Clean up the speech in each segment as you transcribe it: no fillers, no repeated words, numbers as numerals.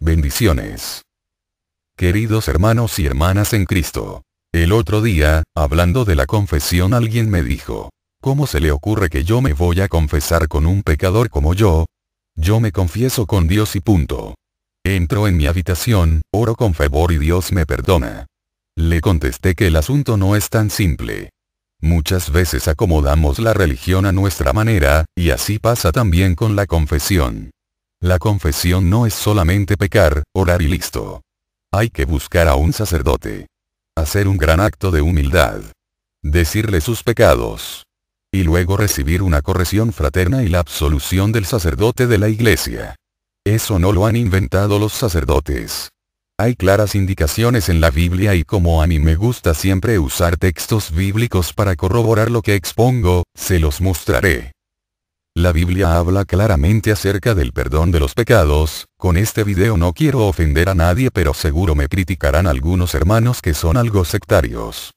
Bendiciones. Queridos hermanos y hermanas en Cristo. El otro día, hablando de la confesión, alguien me dijo, ¿cómo se le ocurre que yo me voy a confesar con un pecador como yo? Yo me confieso con Dios y punto. Entro en mi habitación, oro con fervor y Dios me perdona. Le contesté que el asunto no es tan simple. Muchas veces acomodamos la religión a nuestra manera, y así pasa también con la confesión. La confesión no es solamente pecar, orar y listo. Hay que buscar a un sacerdote. Hacer un gran acto de humildad. Decirle sus pecados. Y luego recibir una corrección fraterna y la absolución del sacerdote de la iglesia. Eso no lo han inventado los sacerdotes. Hay claras indicaciones en la Biblia y como a mí me gusta siempre usar textos bíblicos para corroborar lo que expongo, se los mostraré. La Biblia habla claramente acerca del perdón de los pecados. Con este video no quiero ofender a nadie, pero seguro me criticarán algunos hermanos que son algo sectarios.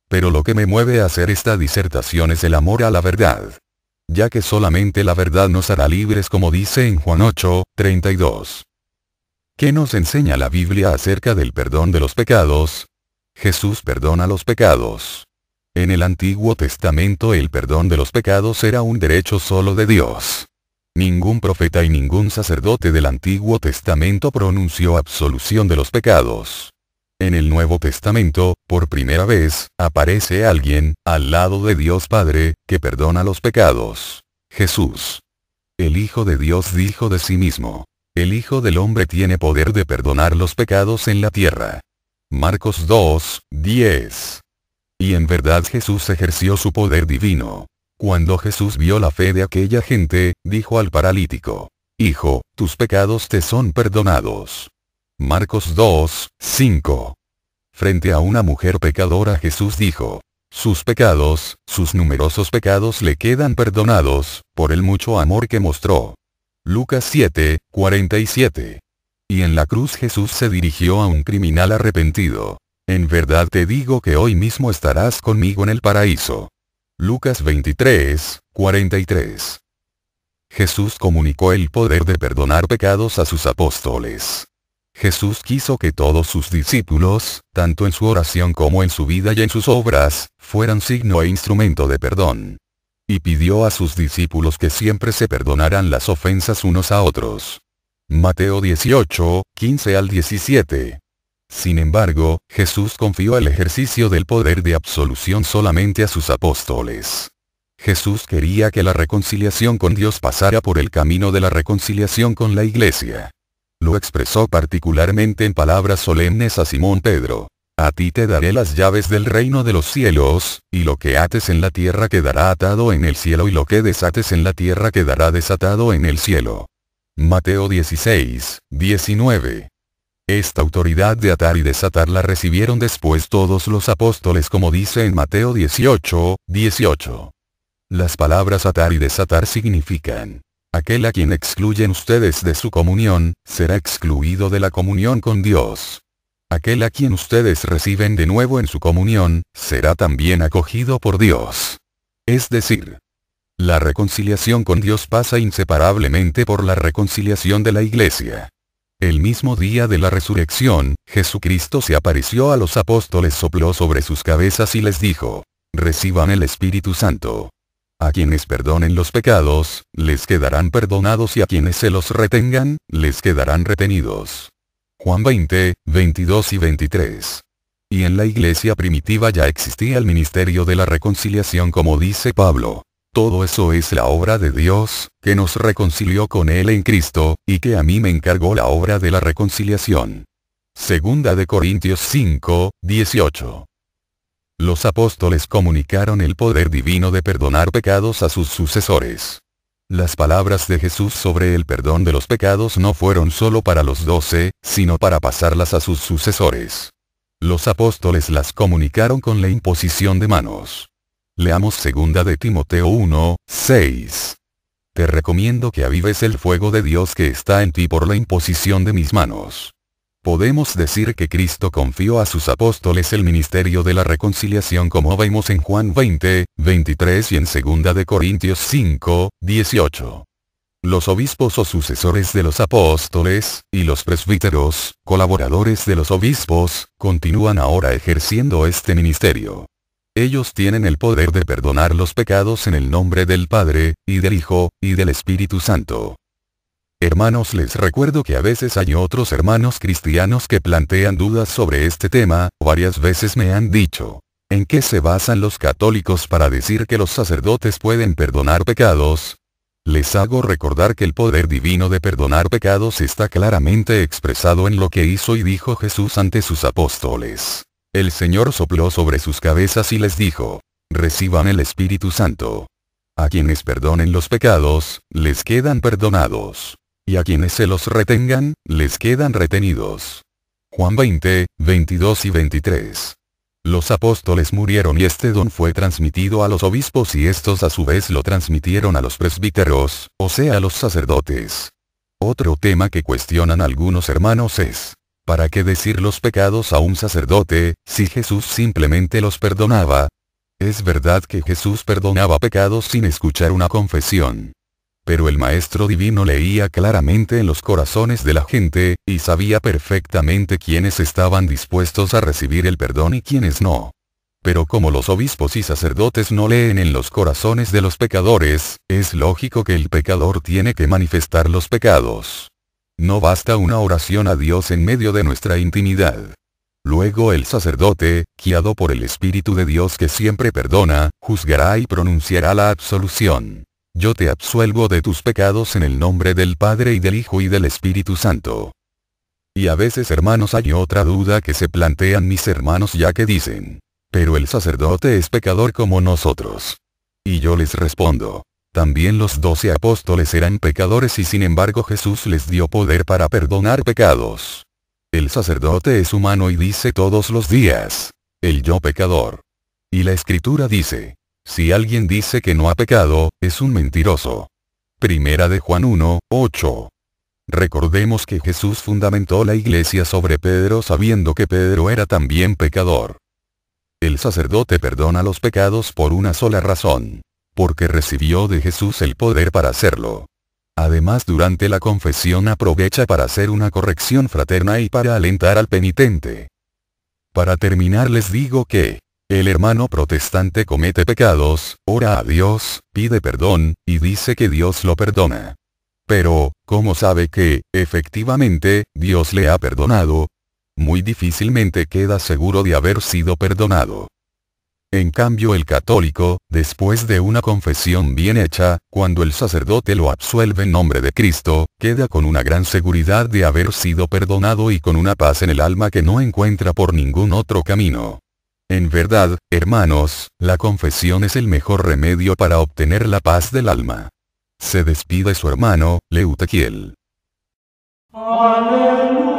Pero lo que me mueve a hacer esta disertación es el amor a la verdad. Ya que solamente la verdad nos hará libres, como dice en Juan 8:32. ¿Qué nos enseña la Biblia acerca del perdón de los pecados? Jesús perdona los pecados. En el Antiguo Testamento el perdón de los pecados era un derecho solo de Dios. Ningún profeta y ningún sacerdote del Antiguo Testamento pronunció absolución de los pecados. En el Nuevo Testamento, por primera vez, aparece alguien, al lado de Dios Padre, que perdona los pecados. Jesús. El Hijo de Dios dijo de sí mismo: el Hijo del Hombre tiene poder de perdonar los pecados en la tierra. Marcos 2:10. Y en verdad Jesús ejerció su poder divino. Cuando Jesús vio la fe de aquella gente, dijo al paralítico: Hijo, tus pecados te son perdonados. Marcos 2:5. Frente a una mujer pecadora Jesús dijo: sus pecados, sus numerosos pecados le quedan perdonados, por el mucho amor que mostró. Lucas 7:47. Y en la cruz Jesús se dirigió a un criminal arrepentido: en verdad te digo que hoy mismo estarás conmigo en el paraíso. Lucas 23:43. Jesús comunicó el poder de perdonar pecados a sus apóstoles. Jesús quiso que todos sus discípulos, tanto en su oración como en su vida y en sus obras, fueran signo e instrumento de perdón. Y pidió a sus discípulos que siempre se perdonaran las ofensas unos a otros. Mateo 18:15-17. Sin embargo, Jesús confió el ejercicio del poder de absolución solamente a sus apóstoles. Jesús quería que la reconciliación con Dios pasara por el camino de la reconciliación con la iglesia. Lo expresó particularmente en palabras solemnes a Simón Pedro: a ti te daré las llaves del reino de los cielos, y lo que ates en la tierra quedará atado en el cielo y lo que desates en la tierra quedará desatado en el cielo. Mateo 16:19. Esta autoridad de atar y desatar la recibieron después todos los apóstoles, como dice en Mateo 18:18. Las palabras atar y desatar significan: aquel a quien excluyen ustedes de su comunión, será excluido de la comunión con Dios. Aquel a quien ustedes reciben de nuevo en su comunión, será también acogido por Dios. Es decir, la reconciliación con Dios pasa inseparablemente por la reconciliación de la iglesia. El mismo día de la resurrección, Jesucristo se apareció a los apóstoles, sopló sobre sus cabezas y les dijo: reciban el Espíritu Santo. A quienes perdonen los pecados, les quedarán perdonados, y a quienes se los retengan, les quedarán retenidos. Juan 20:22 y 23. Y en la iglesia primitiva ya existía el ministerio de la reconciliación, como dice Pablo: todo eso es la obra de Dios, que nos reconcilió con Él en Cristo, y que a mí me encargó la obra de la reconciliación. Segunda de Corintios 5:18. Los apóstoles comunicaron el poder divino de perdonar pecados a sus sucesores. Las palabras de Jesús sobre el perdón de los pecados no fueron solo para los 12, sino para pasarlas a sus sucesores. Los apóstoles las comunicaron con la imposición de manos. Leamos 2 de Timoteo 1:6. Te recomiendo que avives el fuego de Dios que está en ti por la imposición de mis manos. Podemos decir que Cristo confió a sus apóstoles el ministerio de la reconciliación como vemos en Juan 20, 23 y en 2 de Corintios 5, 18. Los obispos o sucesores de los apóstoles, y los presbíteros, colaboradores de los obispos, continúan ahora ejerciendo este ministerio. Ellos tienen el poder de perdonar los pecados en el nombre del Padre, y del Hijo, y del Espíritu Santo. Hermanos, les recuerdo que a veces hay otros hermanos cristianos que plantean dudas sobre este tema. Varias veces me han dicho, ¿en qué se basan los católicos para decir que los sacerdotes pueden perdonar pecados? Les hago recordar que el poder divino de perdonar pecados está claramente expresado en lo que hizo y dijo Jesús ante sus apóstoles. El Señor sopló sobre sus cabezas y les dijo, reciban el Espíritu Santo. A quienes perdonen los pecados, les quedan perdonados. Y a quienes se los retengan, les quedan retenidos. Juan 20, 22 y 23. Los apóstoles murieron y este don fue transmitido a los obispos y estos a su vez lo transmitieron a los presbíteros, o sea a los sacerdotes. Otro tema que cuestionan algunos hermanos es, ¿para qué decir los pecados a un sacerdote, si Jesús simplemente los perdonaba? Es verdad que Jesús perdonaba pecados sin escuchar una confesión. Pero el Maestro Divino leía claramente en los corazones de la gente, y sabía perfectamente quiénes estaban dispuestos a recibir el perdón y quiénes no. Pero como los obispos y sacerdotes no leen en los corazones de los pecadores, es lógico que el pecador tiene que manifestar los pecados. No basta una oración a Dios en medio de nuestra intimidad. Luego el sacerdote, guiado por el Espíritu de Dios que siempre perdona, juzgará y pronunciará la absolución. Yo te absuelvo de tus pecados en el nombre del Padre y del Hijo y del Espíritu Santo. Y a veces, hermanos, hay otra duda que se plantean mis hermanos ya que dicen, pero el sacerdote es pecador como nosotros. Y yo les respondo, también los 12 apóstoles eran pecadores y sin embargo Jesús les dio poder para perdonar pecados. El sacerdote es humano y dice todos los días, el yo pecador. Y la Escritura dice, si alguien dice que no ha pecado, es un mentiroso. Primera de Juan 1, 8. Recordemos que Jesús fundamentó la iglesia sobre Pedro sabiendo que Pedro era también pecador. El sacerdote perdona los pecados por una sola razón, porque recibió de Jesús el poder para hacerlo. Además, durante la confesión aprovecha para hacer una corrección fraterna y para alentar al penitente. Para terminar les digo que, el hermano protestante comete pecados, ora a Dios, pide perdón, y dice que Dios lo perdona. Pero, ¿cómo sabe que, efectivamente, Dios le ha perdonado? Muy difícilmente queda seguro de haber sido perdonado. En cambio el católico, después de una confesión bien hecha, cuando el sacerdote lo absuelve en nombre de Cristo, queda con una gran seguridad de haber sido perdonado y con una paz en el alma que no encuentra por ningún otro camino. En verdad, hermanos, la confesión es el mejor remedio para obtener la paz del alma. Se despide su hermano, Leutequiel. Aleluya.